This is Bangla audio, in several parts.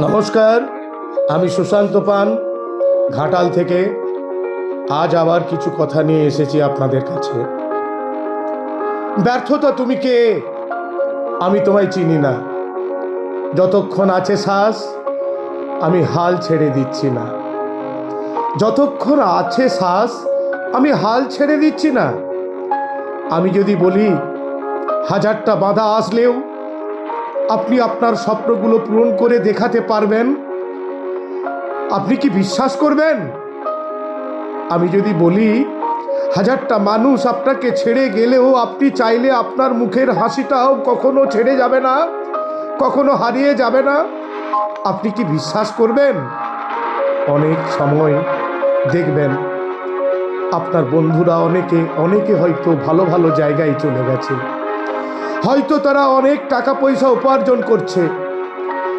নমস্কার, আমি সুশান্ত পান ঘাটাল থেকে। আজ আবার কিছু কথা নিয়ে এসেছি আপনাদের কাছে। ব্যর্থতা তুমি কে? আমি তোমায় চিনি না। যতক্ষণ আছে শ্বাস আমি হাল ছেড়ে দিচ্ছি না। যতক্ষণ আছে শ্বাস আমি হাল ছেড়ে দিচ্ছি না। আমি যদি বলি হাজারটা বাধা আসলেও আপনি আপনার স্বপ্নগুলো পূরণ করে দেখাতে পারবেন, আপনি কি বিশ্বাস করবেন? আমি যদি বলি হাজারটা মানুষ আপনাকে ছেড়ে গেলেও আপনি চাইলে আপনার মুখের হাসিটাও কখনো ছেড়ে যাবে না, কখনো হারিয়ে যাবে না, আপনি কি বিশ্বাস করবেন? অনেক সময় দেখবেন আপনার বন্ধুরা অনেকে হয়তো ভালো ভালো জায়গায় চলে গেছে, হয়তো তারা অনেক টাকা পয়সা উপার্জন করছে,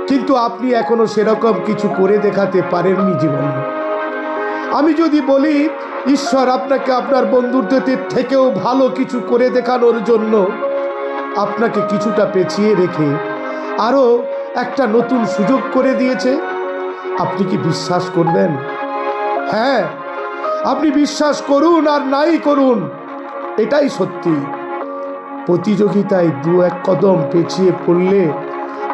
কিন্তু আপনি এখনো সেরকম কিছু করে দেখাতে পারেননি জীবনে। আমি যদি বলি ঈশ্বর আপনাকে আপনার বন্ধুদের থেকেও ভালো কিছু করে দেখানোর জন্য আপনাকে কিছুটা পেছিয়ে রেখে আরও একটা নতুন সুযোগ করে দিয়েছে, আপনি কি বিশ্বাস করবেন? হ্যাঁ, আপনি বিশ্বাস করুন আর নাই করুন, এটাই সত্যি। প্রতিযোগিতায় দু এক কদম পেছিয়ে পড়লে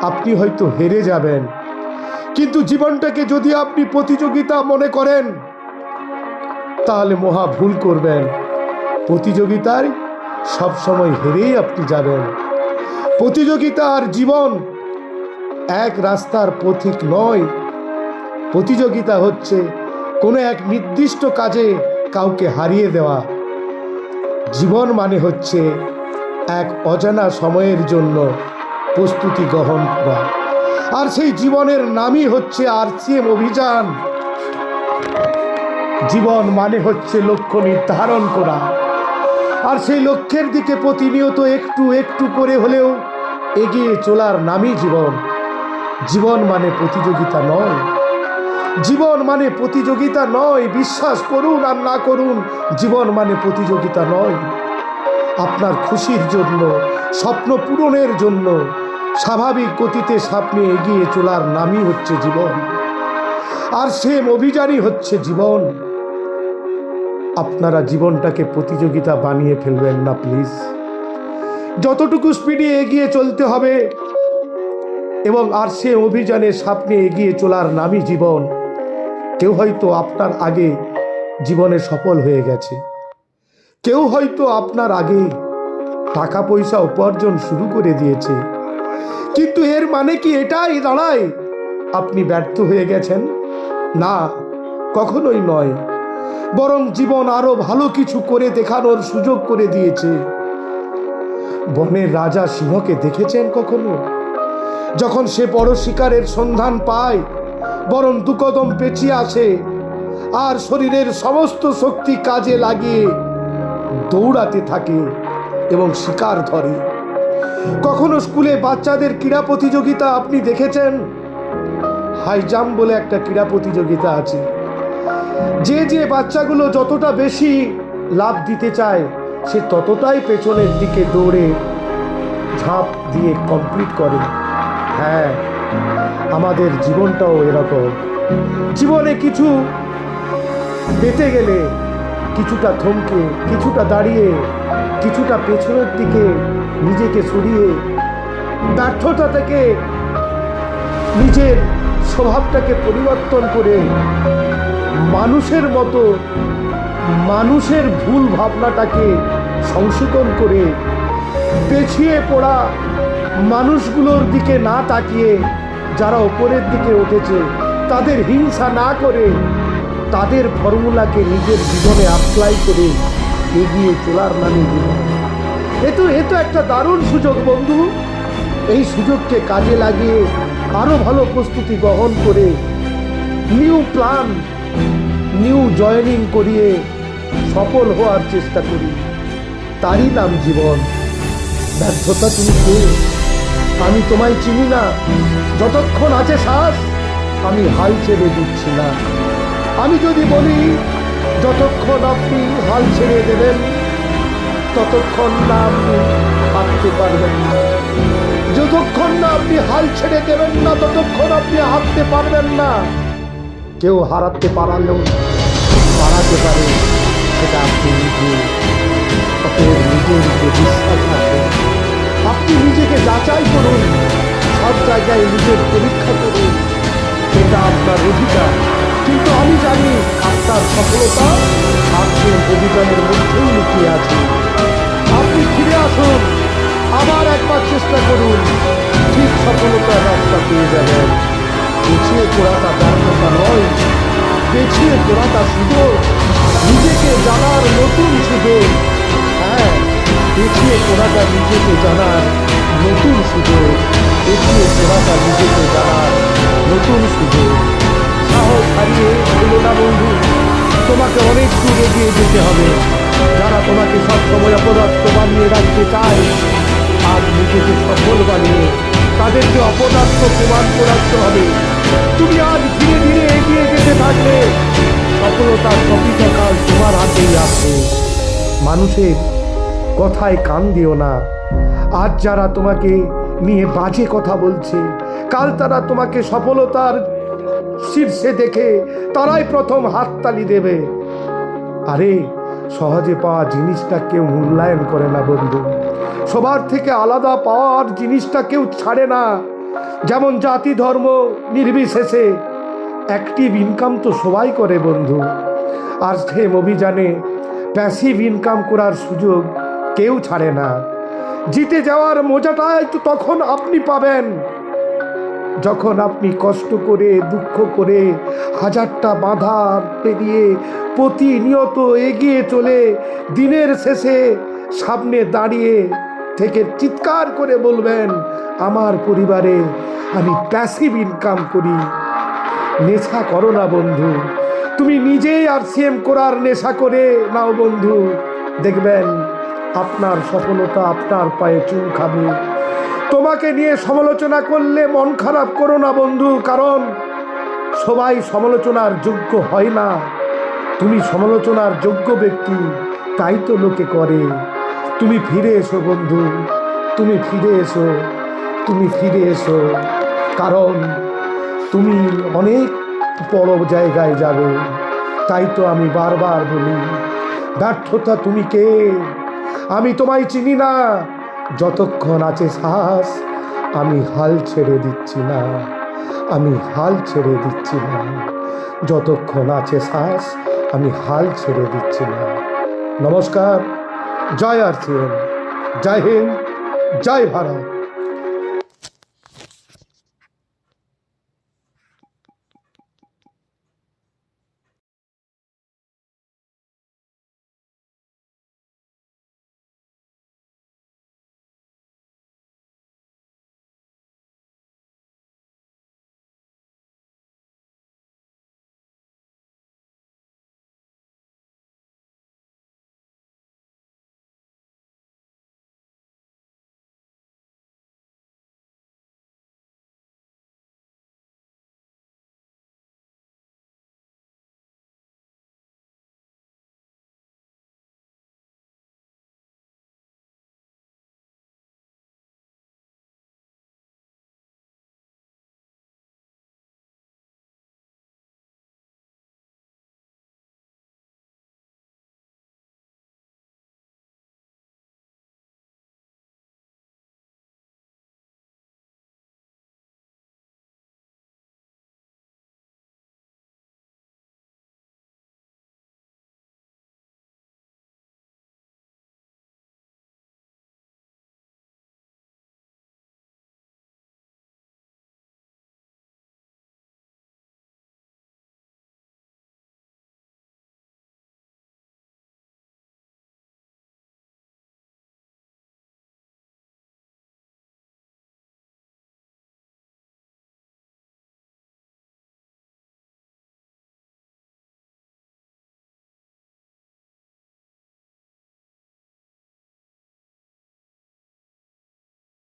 আপনি হয়তো হেরে যাবেন, কিন্তু জীবনটাকে যদি আপনি প্রতিযোগিতা মনে করেন তাহলে মহা ভুল করবেন। প্রতিযোগিতায় সবসময় হেরেই আপনি যাবেন। প্রতিযোগিতা আর জীবন এক রাস্তার পথিক নয়। প্রতিযোগিতা হচ্ছে কোনো এক নির্দিষ্ট কাজে কাউকে হারিয়ে দেওয়া। জীবন মানে হচ্ছে এক অজানা সময়ের জন্য প্রস্তুতি গ্রহণ করা, আর সেই জীবনের নামই হচ্ছে RCM অভিযান। জীবন মানে হচ্ছে লক্ষ্য নির্ধারণ করা, আর সেই লক্ষ্যের দিকে প্রতিনিয়ত একটু একটু করে হলেও এগিয়ে চলার নামই জীবন। জীবন মানে প্রতিযোগিতা নয়। জীবন মানে প্রতিযোগিতা নয়। বিশ্বাস করুন আর না করুন, জীবন মানে প্রতিযোগিতা নয়। আপনার খুশির জন্য, স্বপ্ন পূরণের জন্য স্বাভাবিক গতিতে সামনে এগিয়ে চলার নামই হচ্ছে জীবন। RCM অভিযানই হচ্ছে জীবন। আপনারা জীবনটাকে প্রতিযোগিতা বানিয়ে ফেলবেন না প্লিজ। যতটুকু স্পিডে এগিয়ে চলতে হবে এবং RCM অভিযানের সামনে এগিয়ে চলার নামই জীবন। কেউ হয়তো আপনার আগে জীবনে সফল হয়ে গেছে, কেউ হয়তো আপনার আগে টাকা পয়সা উপার্জন শুরু করে দিয়েছে, কিন্তু এর মানে কি এটাই দাঁড়ায় আপনি ব্যর্থ হয়ে গেছেন? না, কখনোই নয়। বরং জীবন আরো ভালো কিছু করে দেখানোর সুযোগ করে দিয়েছে। বনের রাজা সিংহকে দেখেছেন কখনো? যখন সে বড় শিকারের সন্ধান পায়, বরং দু কদম পেছিয়ে আসে আর শরীরের সমস্ত শক্তি কাজে লাগিয়ে দৌড়াতে থাকে এবং শিকার ধরে। কখনো স্কুলে বাচ্চাদের ক্রীড়া প্রতিযোগিতা আপনি দেখেছেন? হাই জাম্প বলে একটা ক্রীড়া প্রতিযোগিতা আছে। যে বাচ্চাগুলো যতটা বেশি লাভ দিতে চায় সে ততটাই পেছনের দিকে দৌড়ে ঝাঁপ দিয়ে কমপ্লিট করে। হ্যাঁ, আমাদের জীবনটাও এরকম। জীবনে কিছু পেতে গেলে কিছুটা থমকে, কিছুটা দাঁড়িয়ে, কিছুটা পেছনের দিকে নিজেকে সরিয়ে ব্যর্থতা থেকে নিজের স্বভাবটাকে পরিবর্তন করে মানুষের মতো মানুষের ভুল ভাবনাটাকে সংশোধন করে পেছিয়ে পড়া মানুষগুলোর দিকে না তাকিয়ে যারা ওপরের দিকে উঠেছে তাদের হিংসা না করে তাদের ফর্মুলাকে নিজের জীবনে অ্যাপ্লাই করে এগিয়ে চলার নামে জীবন। এ তো একটা দারুণ সুযোগ বন্ধু। এই সুযোগকে কাজে লাগিয়ে আরো ভালো প্রস্তুতি গ্রহণ করে নিউ প্ল্যান, নিউ জয়েনিং করিয়ে সফল হওয়ার চেষ্টা করি। তারই নাম জীবন। ব্যর্থতা তুমি কে? আমি তোমায় চিনি না। যতক্ষণ আছে শ্বাস আমি হাল ছেড়ে দিচ্ছি না। আমি যদি বলি যতক্ষণ আপনি হাল ছেড়ে দেবেন ততক্ষণ না আপনি হাঁটতে পারবেন না। যতক্ষণ না আপনি হাল ছেড়ে দেবেন না ততক্ষণ আপনি হারতে পারবেন না। কেউ হারাতে পারালেও পারাতে পারে, সেটা আপনি নিজে। অতএব নিজের উপর বিশ্বাস রাখুন, আপনি নিজেকে যাচাই করুন, সব জায়গায় নিজের পরীক্ষা করুন, এটা আপনার অধিকার। কিন্তু আমি জানি আপনার সফলতা আপনার অভিযানের মধ্যেই লুকিয়ে আছে। আপনি ফিরে আসুন, আবার একবার চেষ্টা করুন, ঠিক সফলতার রাস্তা পেয়ে যাবেন। পিছিয়ে পড়াটা ব্যর্থতা নয়, পিছিয়ে পড়াটা সুযোগ, নিজেকে জানার নতুন সুযোগ। হ্যাঁ, পিছিয়ে পড়াটা নিজেকে জানার নতুন সুযোগ, পিছিয়ে পড়াটা নিজেকে জানার নতুন সুযোগ। সাহস হারিয়ে ভুলো না বন্ধু, তোমাকে অনেক দূর এগিয়ে যেতে হবে। যারা তোমাকে সবসময় অপদার্থ বানিয়ে রাখতে চায়, আজ নিজেকে সফল বানিয়ে তাদেরকে অপদার্থ প্রমাণ করাতে হবে। তুমি আজ ধীরে ধীরে এগিয়ে যেতে থাকলে সফলতার প্রকৃত কাল তোমার হাতেই আছে। মানুষের কথায় কান দিও না। আজ যারা তোমাকে নিয়ে বাজে কথা বলছে, কাল তারা তোমাকে সফলতার শীর্ষে দেখে তারাই প্রথম হাততালি দেবে। আরে, সহজে পাওয়া জিনিসটা কেউ মূল্যায়ন করে না বন্ধু। সবার থেকে আলাদা পাওয়ার জিনিসটা কেউ ছাড়ে না। যেমন জাতি ধর্ম নির্বিশেষে অ্যাক্টিভ ইনকাম তো সবাই করে বন্ধু। আর সেম অভিযানে প্যাসিভ ইনকাম করার সুযোগ কেউ ছাড়ে না। জিতে যাওয়ার মজাটাই তো তখন আপনি পাবেন, যখন আপনি কষ্ট করে দুঃখ করে হাজারটা বাধা পেরিয়ে প্রতিনিয়ত এগিয়ে চলে দিনের শেষে সামনে দাঁড়িয়ে থেকে চিৎকার করে বলবেন, আমার পরিবারে আমি প্যাসিভ ইনকাম করি। নেশা করো না বন্ধু, তুমি নিজেই আরসিএম করার নেশা করে নাও বন্ধু। দেখবেন আপনার সফলতা আপনার পায়ে চুল খাবে। তোমাকে নিয়ে সমালোচনা করলে মন খারাপ করো না বন্ধু, কারণ সবাই সমালোচনার যোগ্য হয় না। তুমি সমালোচনার যোগ্য ব্যক্তি, তাই তো লোকে করে। তুমি ফিরে এসো বন্ধু, তুমি ফিরে এসো, তুমি ফিরে এসো, কারণ তুমি অনেক বড় জায়গায় যাবে। তাই তো আমি বারবার বলি, ব্যর্থতা তুমি কে? আমি তোমায় চিনি না। যতক্ষণ আছে শ্বাস আমি হাল ছেড়ে দিচ্ছি না, আমি হাল ছেড়ে দিচ্ছি না। যতক্ষণ আছে শ্বাস আমি হাল ছেড়ে দিচ্ছি না। নমস্কার, জয় আরসিএম, জয় হিন্দ, জয় ভারত।